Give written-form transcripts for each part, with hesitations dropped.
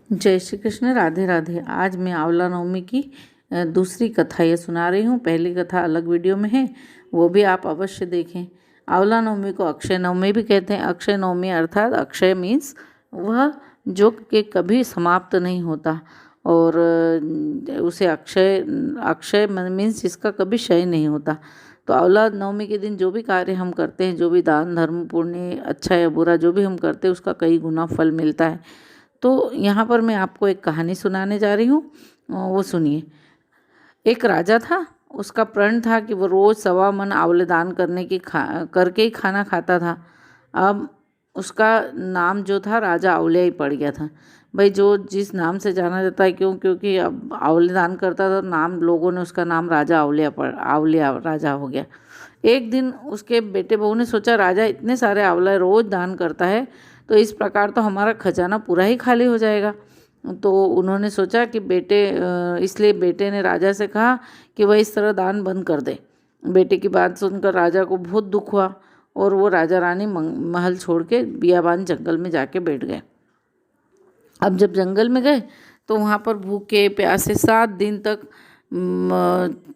जय श्री कृष्ण। राधे राधे। आज मैं आंवला नवमी की दूसरी कथा ये सुना रही हूँ। पहली कथा अलग वीडियो में है, वो भी आप अवश्य देखें। आंवला नवमी को अक्षय नवमी भी कहते हैं। अक्षय नवमी अर्थात अक्षय मीन्स वह जो कि कभी समाप्त नहीं होता, और उसे अक्षय अक्षय मीन्स जिसका कभी क्षय नहीं होता। तो आंवला नवमी के दिन जो भी कार्य हम करते हैं, जो भी दान धर्म पुण्य अच्छा या बुरा जो भी हम करते हैं, उसका कई गुना फल मिलता है। तो यहाँ पर मैं आपको एक कहानी सुनाने जा रही हूँ, वो सुनिए। एक राजा था, उसका प्रण था कि वो रोज़ 1.25 मन आंवले दान करके ही खाना खाता था। अब उसका नाम जो था राजा आंवलिया ही पड़ गया था। भाई जो जिस नाम से जाना जाता है, क्योंकि अब आंवले दान करता था, नाम लोगों ने उसका नाम राजा आंवलिया राजा हो गया। एक दिन उसके बेटे बहू ने सोचा, राजा इतने सारे आंवले रोज़ दान करता है, तो इस प्रकार तो हमारा खजाना पूरा ही खाली हो जाएगा। तो उन्होंने सोचा कि इसलिए बेटे ने राजा से कहा कि वह इस तरह दान बंद कर दे। बेटे की बात सुनकर राजा को बहुत दुख हुआ, और वो राजा रानी महल छोड़ के बियाबान जंगल में जाके बैठ गए। अब जब जंगल में गए तो वहाँ पर भूखे प्यासे 7 दिन तक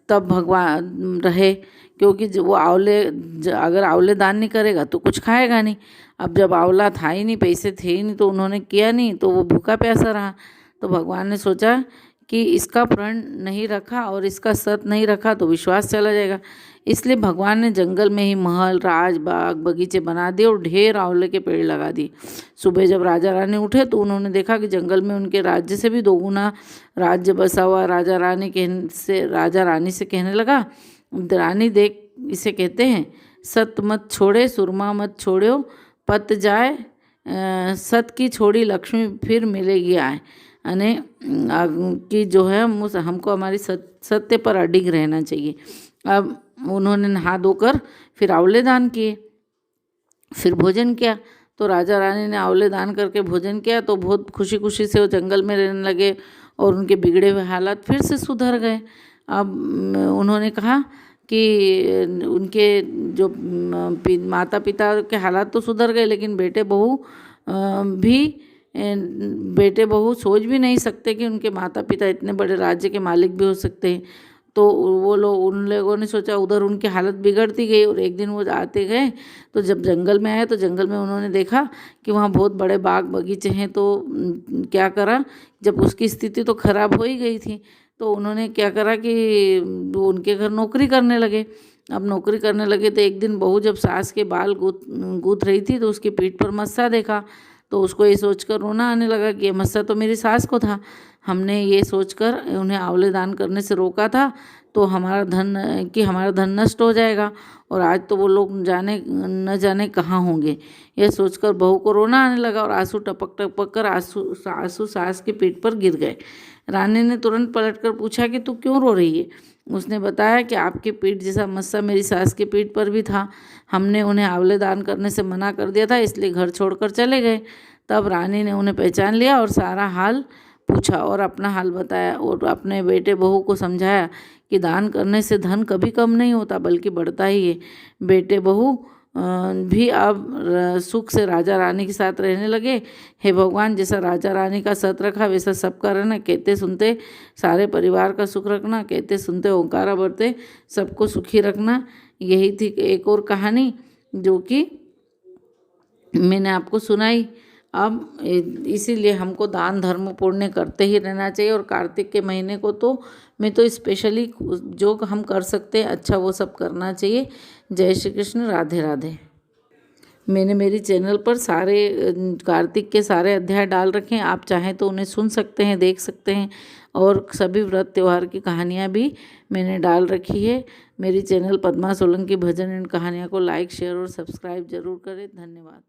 तब भगवान रहे, क्योंकि वो अगर आंवले दान नहीं करेगा तो कुछ खाएगा नहीं। अब जब आंवला था ही नहीं, पैसे थे ही नहीं, तो उन्होंने किया नहीं, तो वो भूखा प्यासा रहा। तो भगवान ने सोचा कि इसका प्रण नहीं रखा और इसका सत नहीं रखा तो विश्वास चला जाएगा। इसलिए भगवान ने जंगल में ही महल, राज, बाग, बगीचे बना दिए और ढेर आंवले के पेड़ लगा दिए। सुबह जब राजा रानी उठे तो उन्होंने देखा कि जंगल में उनके राज्य से भी 2 गुना राज्य बसा हुआ। राजा रानी से कहने लगा, रानी देख, इसे कहते हैं सत मत छोड़े सुरमा मत छोड़ो, पत जाए सत की छोड़ी लक्ष्मी फिर मिलेगी आए। यानी कि जो है हमको हमारी सत्य पर अडिग रहना चाहिए। अब उन्होंने नहा धोकर फिर आंवले दान किए, फिर भोजन किया। तो राजा रानी ने आंवले दान करके भोजन किया तो बहुत खुशी खुशी से वो जंगल में रहने लगे, और उनके बिगड़े हुए हालात फिर से सुधर गए। अब उन्होंने कहा कि उनके जो माता पिता के हालात तो सुधर गए, लेकिन बेटे बहू सोच भी नहीं सकते कि उनके माता पिता इतने बड़े राज्य के मालिक भी हो सकते हैं। तो उन लोगों ने सोचा, उधर उनकी हालत बिगड़ती गई, और एक दिन वो आते गए तो जब जंगल में आए तो जंगल में उन्होंने देखा कि वहाँ बहुत बड़े बाग बगीचे हैं। तो क्या करा, जब उसकी स्थिति तो खराब हो ही गई थी, तो उन्होंने क्या करा कि उनके घर नौकरी करने लगे। अब नौकरी करने लगे तो एक दिन बहू जब सास के बाल गूंथ रही थी तो उसकी पीठ पर मस्सा देखा। तो उसको ये सोचकर रोना आने लगा कि ये मस्सा तो मेरी सास को था, हमने ये सोचकर उन्हें आंवले दान करने से रोका था, तो हमारा धन नष्ट हो जाएगा, और आज तो वो लोग न जाने कहाँ होंगे। यह सोचकर बहू को रोना आने लगा, और आंसू टपक टपक कर आंसू सास की पीठ पर गिर गए। रानी ने तुरंत पलटकर पूछा कि तू क्यों रो रही है। उसने बताया कि आपकी पीठ जैसा मस्सा मेरी सास की पीठ पर भी था, हमने उन्हें आंवले दान करने से मना कर दिया था, इसलिए घर छोड़कर चले गए। तब रानी ने उन्हें पहचान लिया और सारा हाल पूछा और अपना हाल बताया, और अपने बेटे बहू को समझाया कि दान करने से धन कभी कम नहीं होता बल्कि बढ़ता ही है। बेटे बहू भी अब सुख से राजा रानी के साथ रहने लगे। हे भगवान, जैसा राजा रानी का सत रखा वैसा सबका रहना, कहते सुनते सारे परिवार का सुख रखना, कहते सुनते ओंकारा बरते सबको सुखी रखना। यही थी एक और कहानी जो कि मैंने आपको सुनाई। अब इसीलिए हमको दान धर्म पुण्य करते ही रहना चाहिए, और कार्तिक के महीने को तो मैं तो स्पेशली जो हम कर सकते हैं अच्छा वो सब करना चाहिए। जय श्री कृष्ण। राधे राधे। मैंने मेरी चैनल पर सारे कार्तिक के सारे अध्याय डाल रखे हैं, आप चाहें तो उन्हें सुन सकते हैं, देख सकते हैं, और सभी व्रत त्यौहार की कहानियाँ भी मैंने डाल रखी है। मेरी channel Padma Solanki bhajan and कहानियाँ को लाइक शेयर और सब्सक्राइब जरूर करें। धन्यवाद।